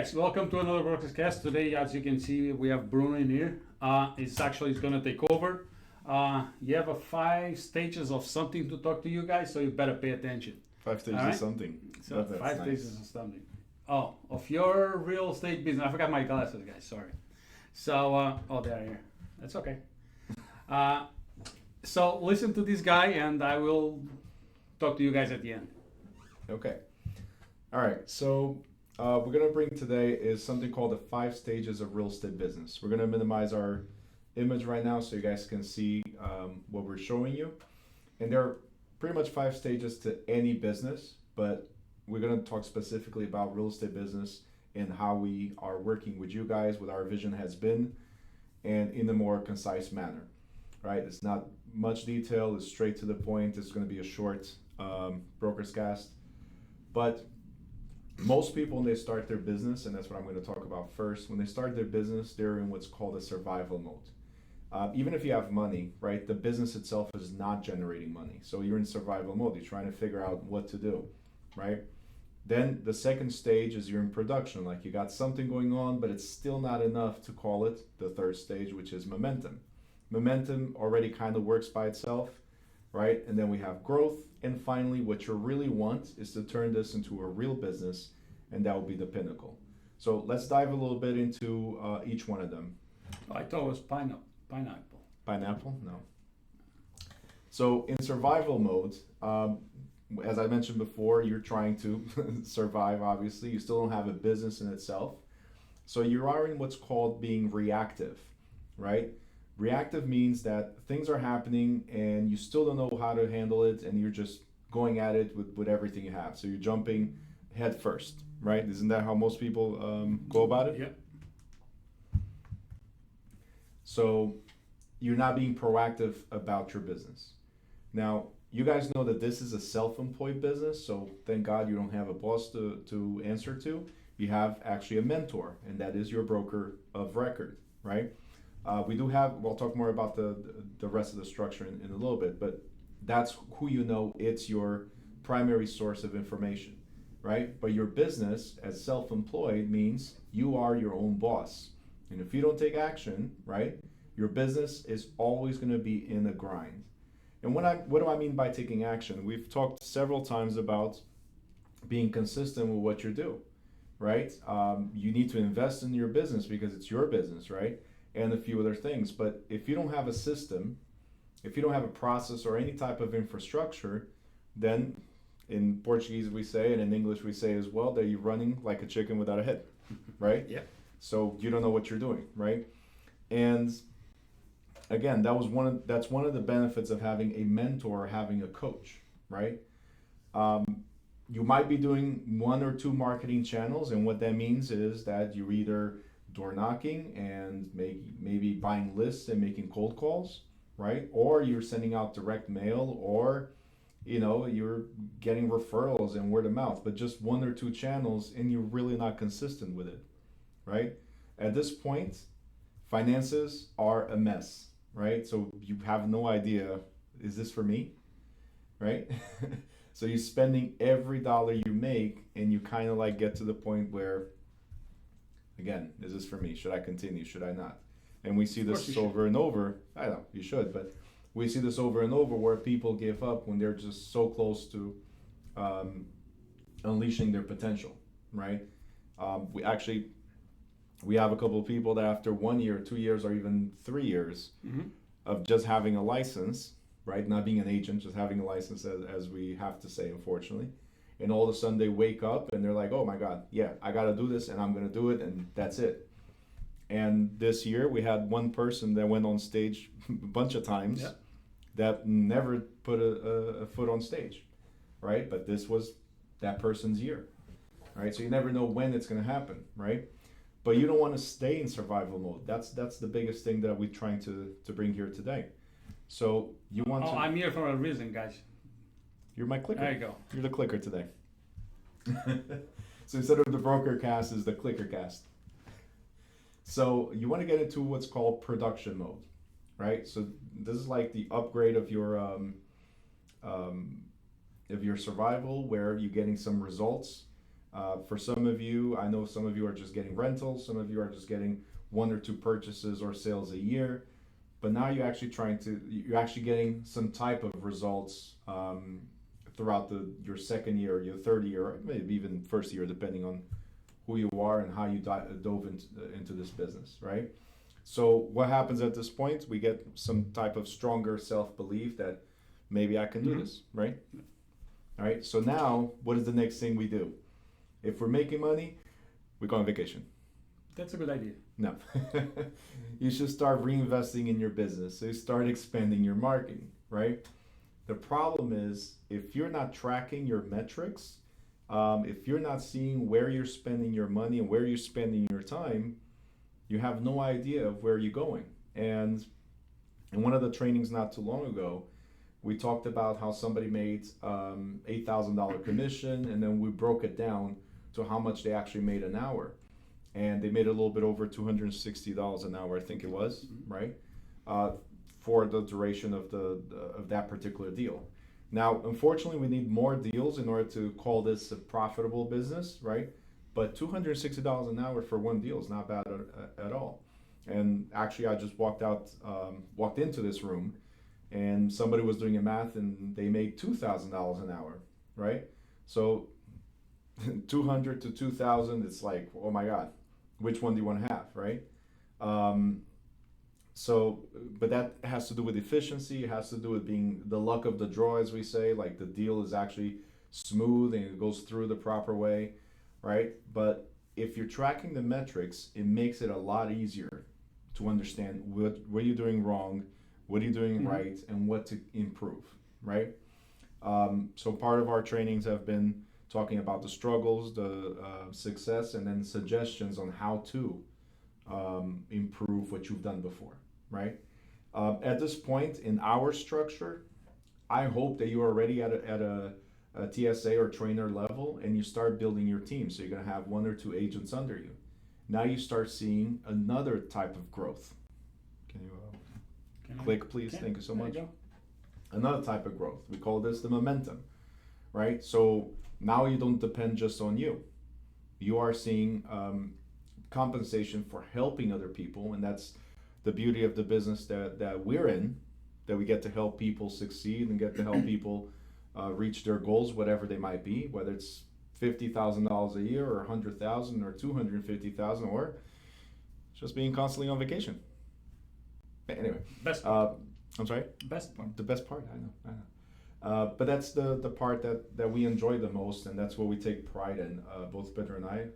guys, welcome to another BrokerCast. Today, as you can see, we have Bruno in here. It's going to take over. You have 5 stages of something to talk to you guys, so you better pay attention. 5 stages All right? of something. So That's 5 nice. stages of something. Oh, of your real estate business. I forgot my glasses, guys. Sorry. So, they're here. That's okay. So listen to this guy, and I will talk to you guys at the end. Okay. All right. So we're going to bring today is something called the 5 stages of real estate business. We're going to minimize our image right now so you guys can see what we're showing you. And there are pretty much 5 stages to any business, but we're going to talk specifically about real estate business and how we are working with you guys, what our vision has been, and in a more concise manner, right? It's not much detail, it's straight to the point. It's going to be a short BrokerCast. But most people, when they start their business, and that's what I'm going to talk about first, when they start their business, they're in what's called a survival mode. Even if you have money, right, the business itself is not generating money. So you're in survival mode. You're trying to figure out what to do, right? Then the second stage is you're in production. Like you got something going on, but it's still not enough to call it the third stage, which is momentum. Momentum already kind of works by itself, right? And then we have growth. And finally, what you really want is to turn this into a real business, and that will be the pinnacle. So let's dive a little bit into each one of them. I thought it was pineapple. Pineapple? No. So in survival mode, as I mentioned before, you're trying to survive, obviously. You still don't have a business in itself. So you are in what's called being reactive, right? Reactive means that things are happening and you still don't know how to handle it, and you're just going at it with everything you have. So you're jumping head first, right? Isn't that how most people go about it? Yeah. So you're not being proactive about your business. Now, you guys know that this is a self-employed business, so thank God you don't have a boss to answer to. You have actually a mentor, and that is your broker of record, right? We do have, we'll talk more about the rest of the structure in a little bit, but that's who you know, it's your primary source of information, right? But your business as self-employed means you are your own boss. And if you don't take action, right, your business is always going to be in a grind. And what do I mean by taking action? We've talked several times about being consistent with what you do, right? You need to invest in your business because it's your business, right? And a few other things. But if you don't have a system, if you don't have a process or any type of infrastructure, then in Portuguese we say, and in English we say as well, that you're running like a chicken without a head, right? Yeah. So you don't know what you're doing, right? And again, that's one of the benefits of having a mentor or having a coach, right? You might be doing 1 or 2 marketing channels, and what that means is that you're either door knocking and maybe buying lists and making cold calls, right? Or you're sending out direct mail, or you're getting referrals and word of mouth, but just 1 or 2 channels, and you're really not consistent with it, right? At this point, finances are a mess, right? So you have no idea, is this for me, right? So you're spending every dollar you make, and you kind of like get to the point where, again, is this for me? Should I continue? Should I not? And we see this over and over. I know, you should, but we see this over and over where people give up when they're just so close to unleashing their potential, right? We have a couple of people that after 1 year, 2 years, or even 3 years of just having a license, right? Not being an agent, just having a license, as we have to say, unfortunately. And all of a sudden they wake up and they're like, oh my God, yeah, I got to do this, and I'm going to do it, and that's it. And this year we had one person that went on stage a bunch of times that never put a foot on stage, right? But this was that person's year, right? So you never know when it's going to happen, right? But you don't want to stay in survival mode. That's the biggest thing that we're trying to bring here today. So you want to... I'm here for a reason, guys. You're my clicker. There you go. You're the clicker today. So instead of the BrokerCast, is the ClickerCast. So you want to get into what's called production mode, right? So this is like the upgrade of your survival, where you're getting some results. For some of you, I know some of you are just getting rentals, some of you are just getting 1 or 2 purchases or sales a year, but now you're actually getting some type of results throughout your second year, your third year, or maybe even first year, depending on who you are and how you dove into this business, right? So what happens at this point? We get some type of stronger self-belief that maybe I can do this, right? All right, so now what is the next thing we do? If we're making money, we go on vacation. That's a good idea. No. You should start reinvesting in your business. So you start expanding your marketing, right? The problem is if you're not tracking your metrics, if you're not seeing where you're spending your money and where you're spending your time, you have no idea of where you're going. And in one of the trainings not too long ago, we talked about how somebody made $8,000 commission, and then we broke it down to how much they actually made an hour. And they made a little bit over $260 an hour, I think it was, right? For the duration of that particular deal. Now, unfortunately, we need more deals in order to call this a profitable business, right? But $260 an hour for one deal is not bad at all. And actually, I just walked into this room, and somebody was doing a math, and they made $2,000 an hour, right? So 200 to 2,000, it's like, oh my God, which one do you want to have, right? But that has to do with efficiency. It has to do with being the luck of the draw, as we say, like the deal is actually smooth and it goes through the proper way, right? But if you're tracking the metrics, it makes it a lot easier to understand what you're doing wrong, what are you doing right, and what to improve, right? So part of our trainings have been talking about the struggles, the success, and then suggestions on how to improve what you've done before, right? At this point in our structure, I hope that you are already at a TSA or trainer level and you start building your team. So you're going to have 1 or 2 agents under you. Now you start seeing another type of growth. Can you click, please? Thank you so much. Another type of growth. We call this the momentum, right? So now you don't depend just on you. You are seeing compensation for helping other people, and that's the beauty of the business that we're in, that we get to help people succeed and get to help people reach their goals, whatever they might be, whether it's $50,000 a year or $100,000 or $250,000 or just being constantly on vacation. Anyway, best part. I'm sorry? Best part. The best part, I know. But that's the part that we enjoy the most, and that's what we take pride in, both Pedro and I,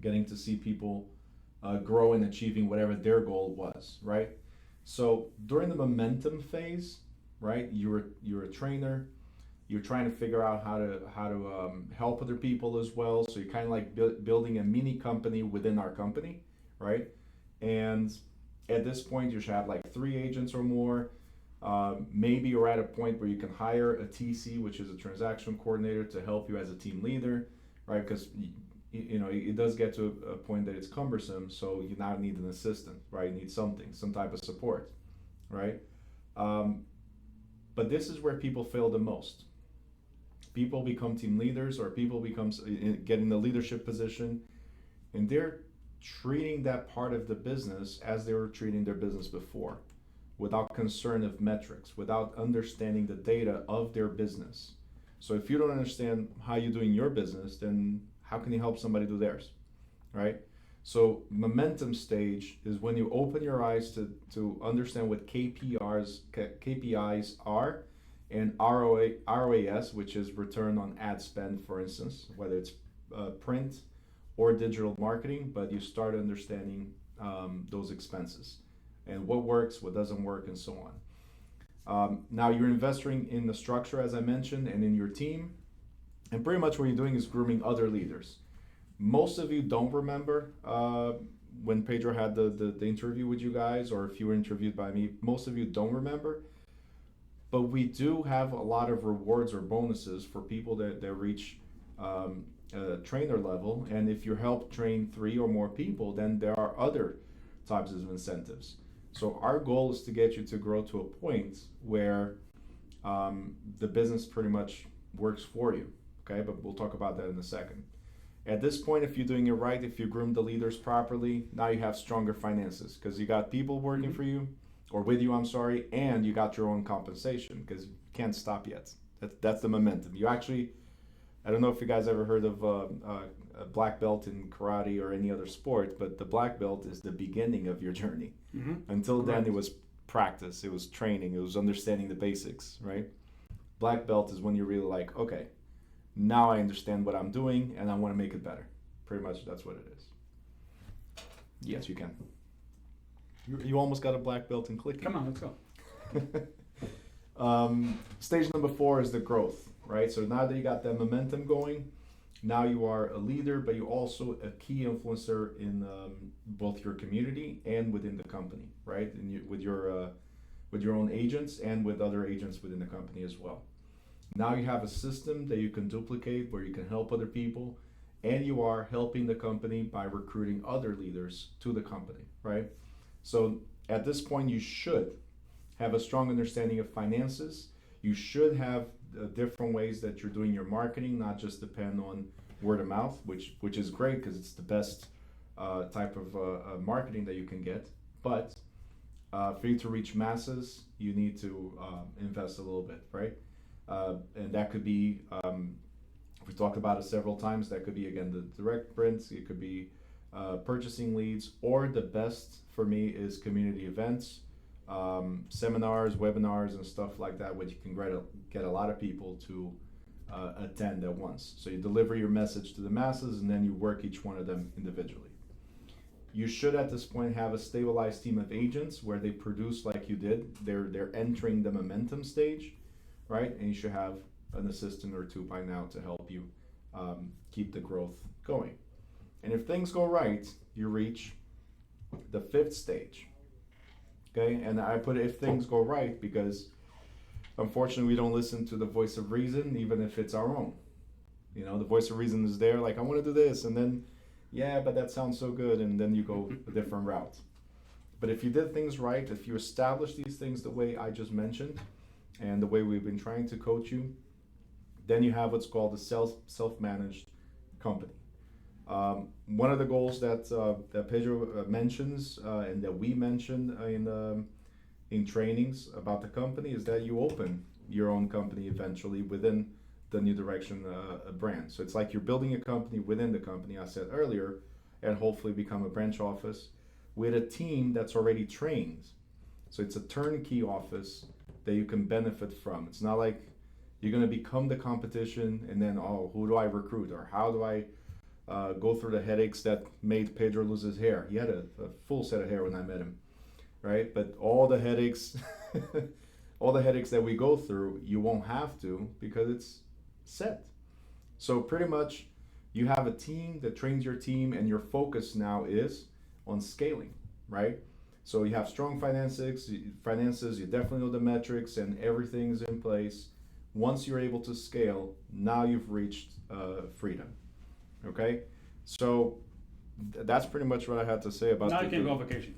getting to see people grow and achieving whatever their goal was, right? So during the momentum phase, right, you're a trainer, you're trying to figure out how to help other people as well. So you're kind of like building a mini company within our company, right? And at this point, you should have like 3 agents or more. Maybe you're at a point where you can hire a TC, which is a transaction coordinator, to help you as a team leader, right? Because it does get to a point that it's cumbersome, so you now need an assistant, right? You need some type of support, right? But this is where people fail the most. People become team leaders, or people get in the leadership position, and they're treating that part of the business as they were treating their business before, without concern of metrics, without understanding the data of their business. So if you don't understand how you're doing your business, then how can you help somebody do theirs, right? So momentum stage is when you open your eyes to understand what KPIs are, and ROAS, which is return on ad spend, for instance, whether it's print or digital marketing, but you start understanding those expenses and what works, what doesn't work, and so on. Now you're investing in the structure, as I mentioned, and in your team, and pretty much what you're doing is grooming other leaders. Most of you don't remember when Pedro had the interview with you guys, or if you were interviewed by me, most of you don't remember, but we do have a lot of rewards or bonuses for people that reach trainer level, and if you help train 3 or more people, then there are other types of incentives. So our goal is to get you to grow to a point where the business pretty much works for you, Okay, but we'll talk about that in a second. At this point, if you're doing it right, if you groom the leaders properly, now you have stronger finances because you got people working for you, or with you, I'm sorry, and you got your own compensation because you can't stop yet. That's the momentum. You actually, I don't know if you guys ever heard of a black belt in karate or any other sport, but the black belt is the beginning of your journey. Until then, it was practice, it was training, it was understanding the basics, right? Black belt is when you're really like, okay, now I understand what I'm doing and I want to make it better. Pretty much that's what it is. Yes, you can. You almost got a black belt in clicking. Come on, let's go. Stage number 4 is the growth, right? So now that you got that momentum going, now you are a leader, but you're also a key influencer in both your community and within the company, right? And with your own agents and with other agents within the company as well. Now you have a system that you can duplicate where you can help other people, and you are helping the company by recruiting other leaders to the company, right? So at this point, you should have a strong understanding of finances. You should have different ways that you're doing your marketing, not just depend on word of mouth, which is great because it's the best type of marketing that you can get. But for you to reach masses, you need to invest a little bit, right? And that could be, we talked about it several times, that could be, again, the direct prints, it could be purchasing leads, or the best for me is community events, seminars, webinars, and stuff like that, which you can get a lot of people to attend at once. So you deliver your message to the masses, and then you work each one of them individually. You should at this point have a stabilized team of agents where they produce like you did. They're entering the momentum stage, right? And you should have an assistant or two by now to help you keep the growth going. And if things go right, you reach the 5th stage. Okay, and I put if things go right because unfortunately we don't listen to the voice of reason, even if it's our own. You know, the voice of reason is there, like, I want to do this, and then, yeah, but that sounds so good, and then you go a different route. But if you did things right, if you establish these things the way I just mentioned, and the way we've been trying to coach you, then you have what's called a self-managed company. One of the goals that Pedro mentions and that we mentioned in trainings about the company is that you open your own company eventually within the New Direction brand. So it's like you're building a company within the company, I said earlier, and hopefully become a branch office with a team that's already trained. So it's a turnkey office that you can benefit from. It's not like you're going to become the competition and then, oh, who do I recruit, or how do I go through the headaches that made Pedro lose his hair. He had a full set of hair when I met him, right? But all the headaches, all the headaches that we go through, you won't have to because it's set. So pretty much you have a team that trains your team, and your focus now is on scaling, right? So you have strong finances, you definitely know the metrics and everything's in place. Once you're able to scale, now you've reached freedom. Okay, so that's pretty much what I had to say about. Now you can go on vacation.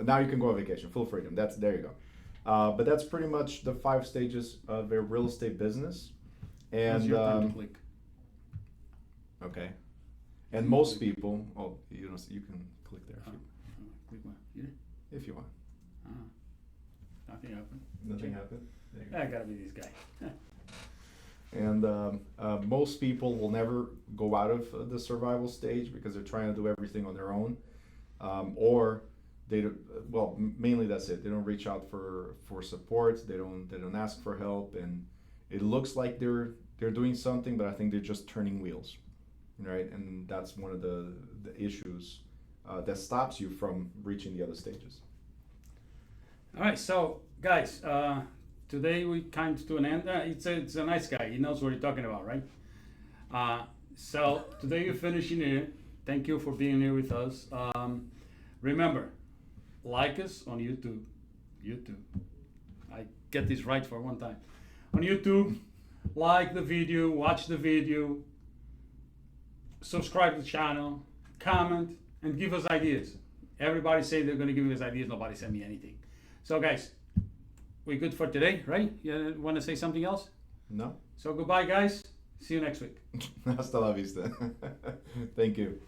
Now you can go on vacation, full freedom. There you go. But that's pretty much the 5 stages of a real estate business. And your time to click. Okay, and most people, you can click there Click one. Here? if you want. Nothing happened. Nothing happened. There you go. I gotta be this guy. And most people will never go out of the survival stage because they're trying to do everything on their own, or mainly that's it. They don't reach out for support. They don't ask for help, and it looks like they're doing something, but I think they're just turning wheels, right? And that's one of the issues that stops you from reaching the other stages. All right, so guys. Today we come to an end. It's a nice guy. He knows what he's talking about, right? So today you're finishing here. Thank you for being here with us. Remember, like us on YouTube. I get this right for one time. On YouTube, like the video, watch the video, subscribe to the channel, comment, and give us ideas. Everybody say they're going to give us ideas. Nobody sent me anything. So guys, we're good for today, right? You want to say something else? No. So goodbye, guys. See you next week. Hasta la vista. Thank you.